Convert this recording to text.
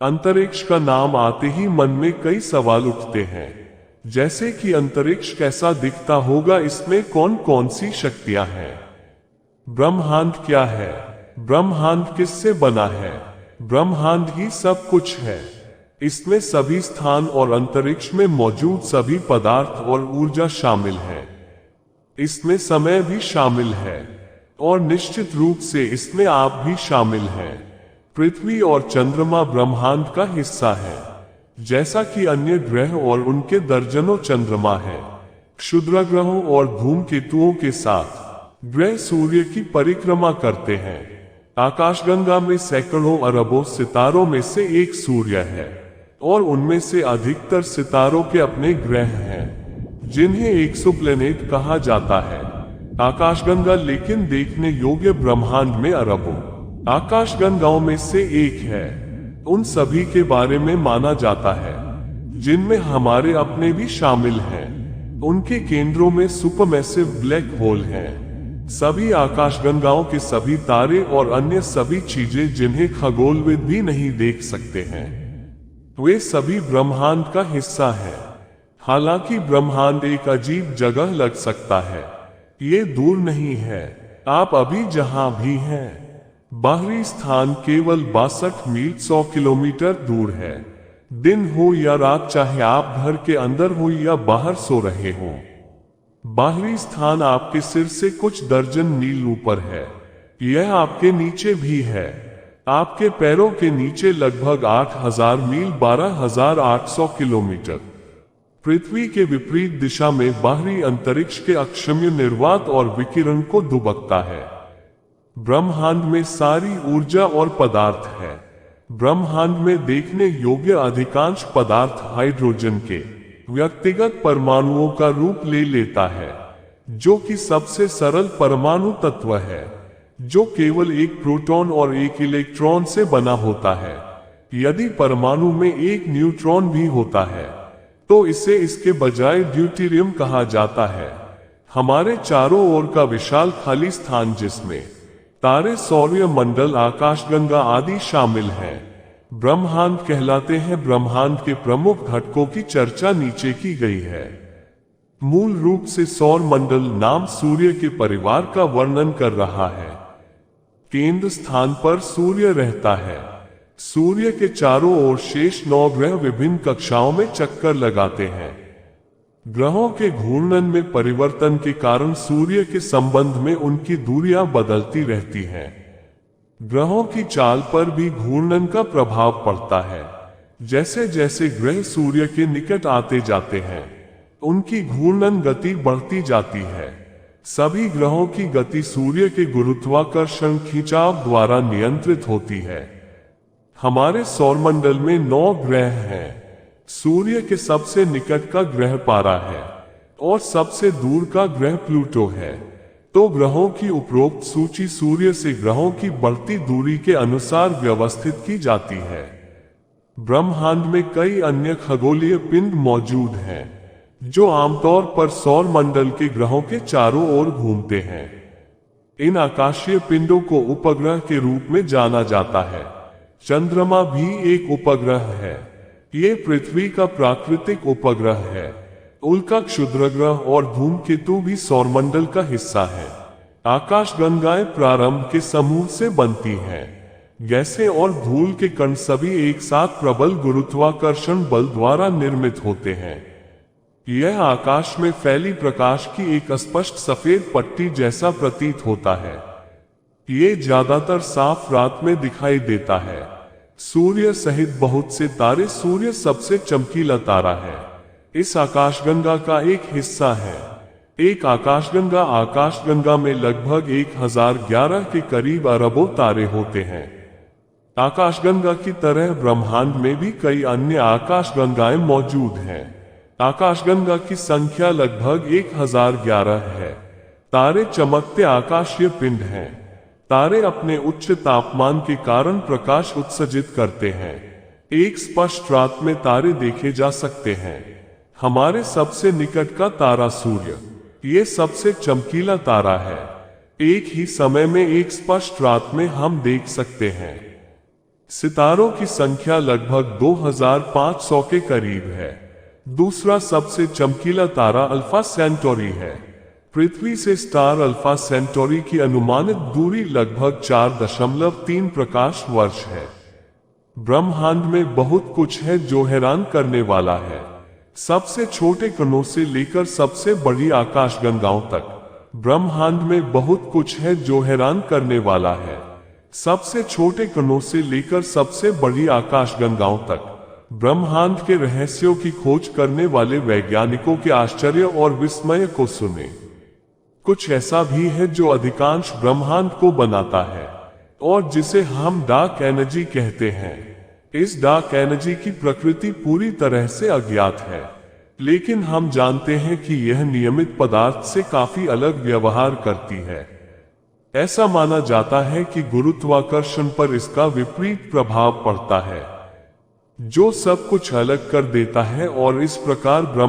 अंतरिक्ष का नाम आते ही मन में कई सवाल उठते हैं, जैसे कि अंतरिक्ष कैसा दिखता होगा, इसमें कौन कौन सी शक्तियां हैं, ब्रह्मांड क्या है, ब्रह्मांड किससे बना है, ब्रह्मांड ही सब कुछ है। इसमें सभी स्थान और अंतरिक्ष में मौजूद सभी पदार्थ और ऊर्जा शामिल है। इसमें समय भी शामिल है और निश्चित रूप से इसमें आप भी शामिल हैं। पृथ्वी और चंद्रमा ब्रह्मांड का हिस्सा है, जैसा कि अन्य ग्रह और उनके दर्जनों चंद्रमा हैं। क्षुद्र ग्रहों और धूमकेतुओं के साथ ग्रह सूर्य की परिक्रमा करते हैं। आकाशगंगा में सैकड़ों अरबों सितारों में से एक सूर्य है और उनमें से अधिकतर सितारों के अपने ग्रह हैं, जिन्हें एक्सोप्लैनेट कहा जाता है। आकाशगंगा लेकिन देखने योग्य ब्रह्मांड में अरबों आकाशगंगाओं में से एक है। उन सभी के बारे में माना जाता है, जिनमें हमारे अपने भी शामिल हैं। उनके केंद्रों में सुपरमैसिव ब्लैक होल हैं। सभी आकाशगंगाओं के सभी तारे और अन्य सभी चीजें जिन्हें खगोलविद भी नहीं देख सकते हैं, वे सभी ब्रह्मांड का हिस्सा है। हालांकि ब्रह्मांड एक अजीब जगह लग सकता है, ये दूर नहीं है। आप अभी जहां भी हैं, बाहरी स्थान केवल 62 मील 100 किलोमीटर दूर है। दिन हो या रात, चाहे आप घर के अंदर हो या बाहर सो रहे हो, बाहरी स्थान आपके सिर से कुछ दर्जन मील ऊपर है। यह आपके नीचे भी है, आपके पैरों के नीचे लगभग 8000 मील 12800 किलोमीटर। पृथ्वी के विपरीत दिशा में बाहरी अंतरिक्ष के अक्षम्य निर्वात और विकिरण को दुबकता है। ब्रह्मांड में सारी ऊर्जा और पदार्थ है। ब्रह्मांड में देखने योग्य अधिकांश पदार्थ हाइड्रोजन के व्यक्तिगत परमाणुओं का रूप ले लेता है, जो कि सबसे सरल परमाणु तत्व है, जो केवल एक प्रोटॉन और एक इलेक्ट्रॉन से बना होता है। यदि परमाणु में एक न्यूट्रॉन भी होता है, तो इसे इसके बजाय ड्यूटेरियम कहा जाता है। हमारे चारों ओर का विशाल खाली स्थान, जिसमें तारे, सौर्य मंडल, आकाशगंगा आदि शामिल हैं, ब्रह्मांड कहलाते हैं। ब्रह्मांड के प्रमुख घटकों की चर्चा नीचे की गई है। मूल रूप से सौर मंडल नाम सूर्य के परिवार का वर्णन कर रहा है। केंद्र स्थान पर सूर्य रहता है। सूर्य के चारों ओर शेष 9 ग्रह विभिन्न कक्षाओं में चक्कर लगाते हैं। ग्रहों के घूर्णन में परिवर्तन के कारण सूर्य के संबंध में उनकी दूरियां बदलती रहती हैं। ग्रहों की चाल पर भी घूर्णन का प्रभाव पड़ता है। जैसे जैसे ग्रह सूर्य के निकट आते जाते हैं, उनकी घूर्णन गति बढ़ती जाती है। सभी ग्रहों की गति सूर्य के गुरुत्वाकर्षण खिंचाव द्वारा नियंत्रित होती है। हमारे सौरमंडल में 9 ग्रह हैं। सूर्य के सबसे निकट का ग्रह पारा है और सबसे दूर का ग्रह प्लूटो है। तो ग्रहों की उपरोक्त सूची सूर्य से ग्रहों की बढ़ती दूरी के अनुसार व्यवस्थित की जाती है। ब्रह्मांड में कई अन्य खगोलीय पिंड मौजूद हैं, जो आमतौर पर सौर मंडल के ग्रहों के चारों ओर घूमते हैं। इन आकाशीय पिंडों को उपग्रह के रूप में जाना जाता है। चंद्रमा भी एक उपग्रह है। ये पृथ्वी का प्राकृतिक उपग्रह है। उल्का, क्षुद्रग्रह और धूमकेतु भी सौरमंडल का हिस्सा है। आकाशगंगाएं प्रारंभ के समूह से बनती हैं। गैसें और धूल के कण सभी एक साथ प्रबल गुरुत्वाकर्षण बल द्वारा निर्मित होते हैं। यह आकाश में फैली प्रकाश की एक स्पष्ट सफेद पट्टी जैसा प्रतीत होता है। ये ज्यादातर साफ रात में दिखाई देता है। सूर्य सहित बहुत से तारे, सूर्य सबसे चमकीला तारा है, इस आकाशगंगा का एक हिस्सा है। एक आकाशगंगा में लगभग 1011 के करीब अरबों तारे होते हैं। आकाशगंगा की तरह ब्रह्मांड में भी कई अन्य आकाशगंगाएं मौजूद हैं। आकाशगंगा की संख्या लगभग 1011 है। तारे चमकते आकाशीय पिंड हैं। तारे अपने उच्च तापमान के कारण प्रकाश उत्सर्जित करते हैं। एक स्पष्ट रात में तारे देखे जा सकते हैं। हमारे सबसे निकट का तारा सूर्य, ये सबसे चमकीला तारा है। एक ही समय में एक स्पष्ट रात में हम देख सकते हैं। सितारों की संख्या लगभग 2500 के करीब है। दूसरा सबसे चमकीला तारा अल्फा सेंटोरी है। पृथ्वी से स्टार अल्फा सेंटोरी की अनुमानित दूरी लगभग 4.3 प्रकाश वर्ष है। ब्रह्मांड में बहुत कुछ है जो हैरान करने वाला है। सबसे छोटे कणों से लेकर सबसे बड़ी आकाशगंगाओं तक ब्रह्मांड में बहुत कुछ है जो हैरान करने वाला है। सबसे छोटे कणों से लेकर सबसे बड़ी आकाशगंगाओं तक ब्रह्मांड के रहस्यों की खोज करने वाले वैज्ञानिकों के आश्चर्य और विस्मय को सुने। कुछ ऐसा भी है जो अधिकांश ब्रह्मांड को बनाता है और जिसे हम डार्क एनर्जी कहते हैं। इस डार्क एनर्जी की प्रकृति पूरी तरह से अज्ञात है, लेकिन हम जानते हैं कि यह नियमित पदार्थ से काफी अलग व्यवहार करती है। ऐसा माना जाता है कि गुरुत्वाकर्षण पर इसका विपरीत प्रभाव पड़ता है, जो सब कुछ अलग कर देता है और इस प्रकार ब्रह्मांड